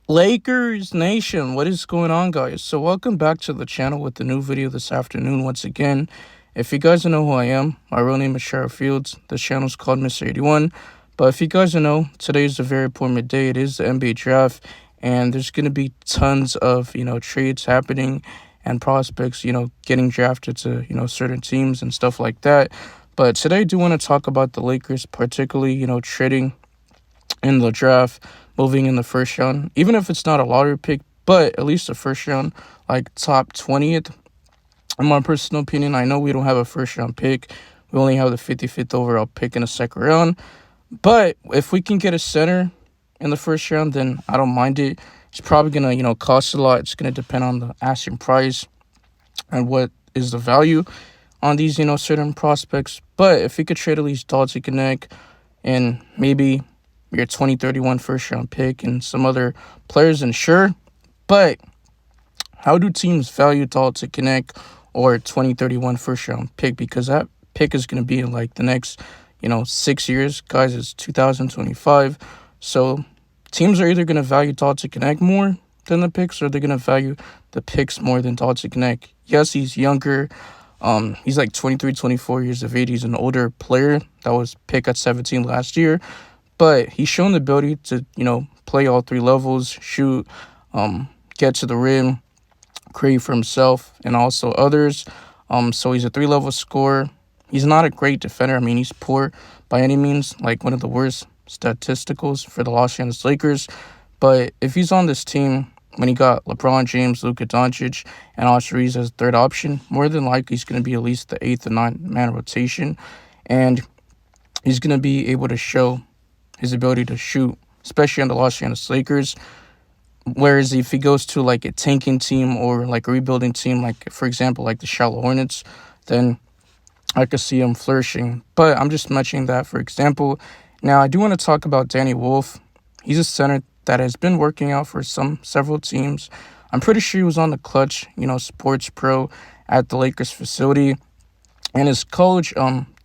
Lakers Nation, what is going on, guys? So, welcome back to the channel with the new video this afternoon once again. If you guys don't know who I am, my real name is Sheriff Fields. The channel is called Mr. 81. But if you guys don't know, today is a very important day. It is the NBA draft, and there's going to be tons of, trades happening and prospects, getting drafted to, certain teams and stuff like that. But today I do want to talk about the Lakers, particularly, trading in the draft, moving in the first round, even if it's not a lottery pick, but at least the first round, like top 20th. In my personal opinion, I know we don't have a first round pick. We only have the 55th overall pick in the second round. But if we can get a center in the first round, then I don't mind it. It's probably going to, cost a lot. It's going to depend on the asking price and what is the value on these, certain prospects. But if we could trade at least Dalton Knecht and maybe your 2031 first round pick and some other players, and sure, but how do teams value Dalton Knecht or 2031 first round pick? Because that pick is going to be in like the next, 6 years. Guys, it's 2025. So teams are either going to value Dalton Knecht more than the picks, or they're going to value the picks more than Dalton Knecht. Yes, he's younger. He's like 23, 24 years of age. He's an older player that was picked at 17 last year. But he's shown the ability to, play all three levels, shoot, get to the rim, create for himself and also others. So he's a three-level scorer. He's not a great defender. I mean, he's poor by any means, like one of the worst statisticals for the Los Angeles Lakers. But if he's on this team, when he got LeBron James, Luka Doncic, and Austin Reeves as third option, more than likely he's going to be at least the 8th or 9th man rotation. And he's going to be able to show his ability to shoot, especially on the Los Angeles Lakers. Whereas if he goes to like a tanking team or like a rebuilding team, like for example, like the Charlotte Hornets, then I could see him flourishing. But I'm just mentioning that for example. Now I do want to talk about Danny Wolf. He's a center that has been working out for several teams. I'm pretty sure he was on the Clutch, Sports Pro at the Lakers facility, and his college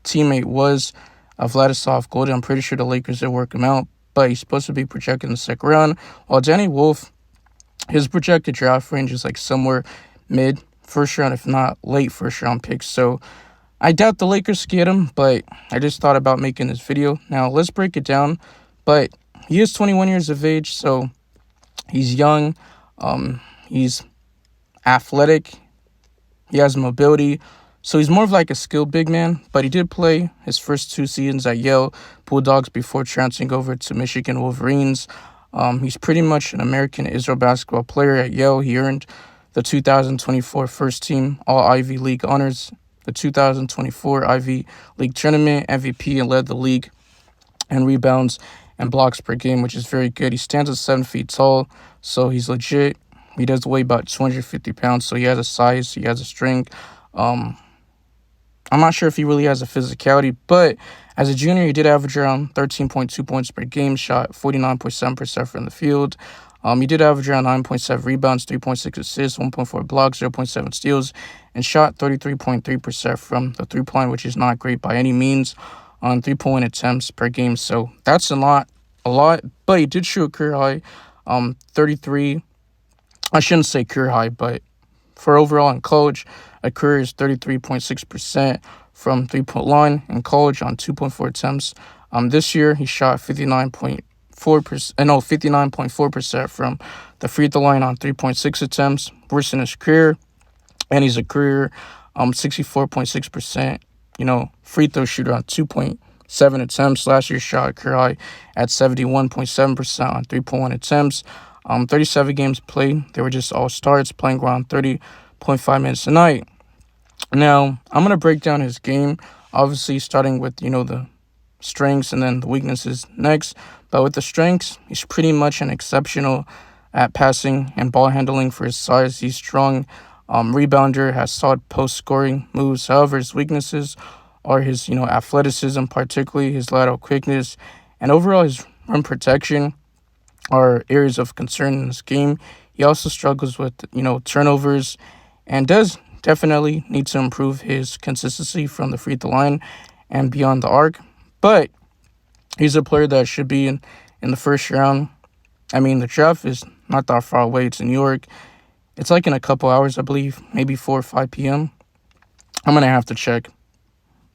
teammate was Vladislav Goldin. I'm pretty sure the Lakers did work him out, but he's supposed to be projected in the second round. While Danny Wolf, his projected draft range is like somewhere mid first round, if not late first round picks. So I doubt the Lakers get him, but I just thought about making this video. Now let's break it down. But he is 21 years of age, so he's young. He's athletic. He has mobility. So he's more of like a skilled big man, but he did play his first 2 seasons at Yale Bulldogs before transferring over to Michigan Wolverines. He's pretty much an American Israel basketball player at Yale. He earned the 2024 first team All-Ivy League honors, the 2024 Ivy League tournament MVP, and led the league in rebounds and blocks per game, which is very good. He stands at 7 feet tall, so he's legit. He does weigh about 250 pounds, so he has a size, he has a strength. I'm not sure if he really has a physicality, but as a junior, he did average around 13.2 points per game, shot 49.7% from the field. He did average around 9.7 rebounds, 3.6 assists, 1.4 blocks, 0.7 steals, and shot 33.3% from the three-point line, which is not great by any means, on 3-point attempts per game. So that's a lot. But he did shoot a career high, 33. I shouldn't say career high, but for overall in college, a career is 33.6% from three-point line in college on 2.4 attempts. This year he shot 59.4% from the free throw line on 3.6 attempts, worse in his career. And he's a career 64.6%, free throw shooter on 2.7 attempts. Last year shot a career high at 71.7% on 3.1 attempts. 37 games played. They were just all starts, playing around 30.5 minutes a night. Now, I'm going to break down his game, obviously starting with, the strengths and then the weaknesses next. But with the strengths, he's pretty much an exceptional at passing and ball handling for his size. He's strong rebounder, has solid post-scoring moves. However, his weaknesses are his, athleticism, particularly his lateral quickness, and overall his rim protection are areas of concern in this game. He also struggles with, turnovers, and does definitely need to improve his consistency from the free throw line and beyond the arc. But he's a player that should be in the first round I mean, the draft is not that far away. It's in New York. It's like in a couple hours, I believe, maybe 4 or 5 p.m. I'm going to have to check.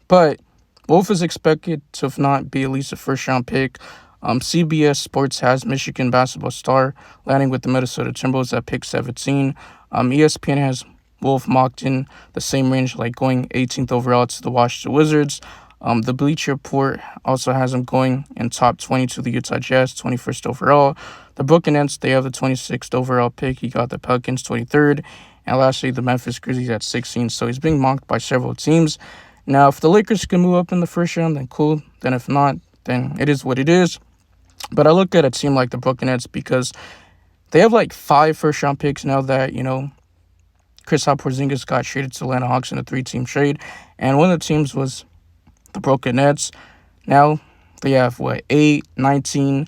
But Wolf is expected to, if not, be at least a first-round pick. CBS Sports has Michigan basketball star landing with the Minnesota Timberwolves at pick 17. ESPN has Wolf mocked in the same range, like going 18th overall to the Washington Wizards. The Bleacher Report also has him going in top 20 to the Utah Jazz, 21st overall. The Brooklyn Nets, they have the 26th overall pick. He got the Pelicans, 23rd. And lastly, the Memphis Grizzlies at 16. So he's being mocked by several teams. Now, if the Lakers can move up in the first round, then cool. Then if not, then it is what it is. But I look at a team like the Brooklyn Nets because they have like 5 first-round picks now that, Kristaps Porzingis got traded to Atlanta Hawks in a 3-team trade. And one of the teams was the Brooklyn Nets. Now they have, 8, 19,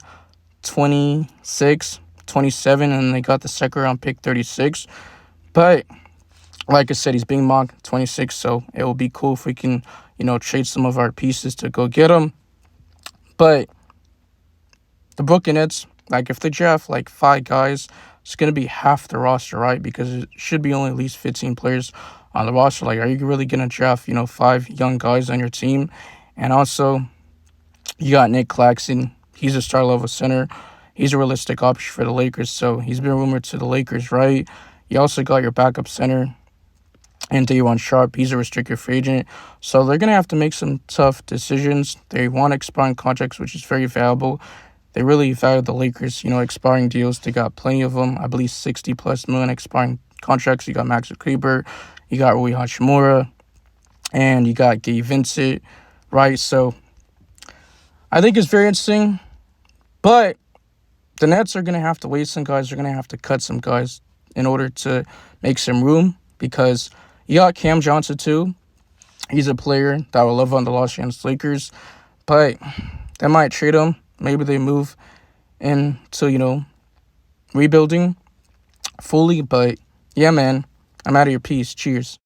26, 27, and they got the second-round pick, 36. But like I said, he's being mocked 26, so it will be cool if we can, trade some of our pieces to go get him. But the Brooklyn Nets, if they draft 5 guys, it's going to be half the roster, right? Because it should be only at least 15 players on the roster. Are you really going to draft, 5 young guys on your team? And also, you got Nick Claxton. He's a star-level center. He's a realistic option for the Lakers, so he's been rumored to the Lakers, right? You also got your backup center, and Day'Ron Sharpe. He's a restricted free agent. So they're going to have to make some tough decisions. They want expiring contracts, which is very valuable. They really value the Lakers, expiring deals. They got plenty of them. I believe $60+ million expiring contracts. You got Maxi Kleber, you got Rui Hachimura, and you got Gabe Vincent, right? So I think it's very interesting. But the Nets are going to have to waste some guys. They're going to have to cut some guys in order to make some room because you got Cam Johnson too. He's a player that will love on the Los Angeles Lakers. But they might trade him. Maybe they move into, rebuilding fully. But, yeah, man, I'm out of your piece. Cheers.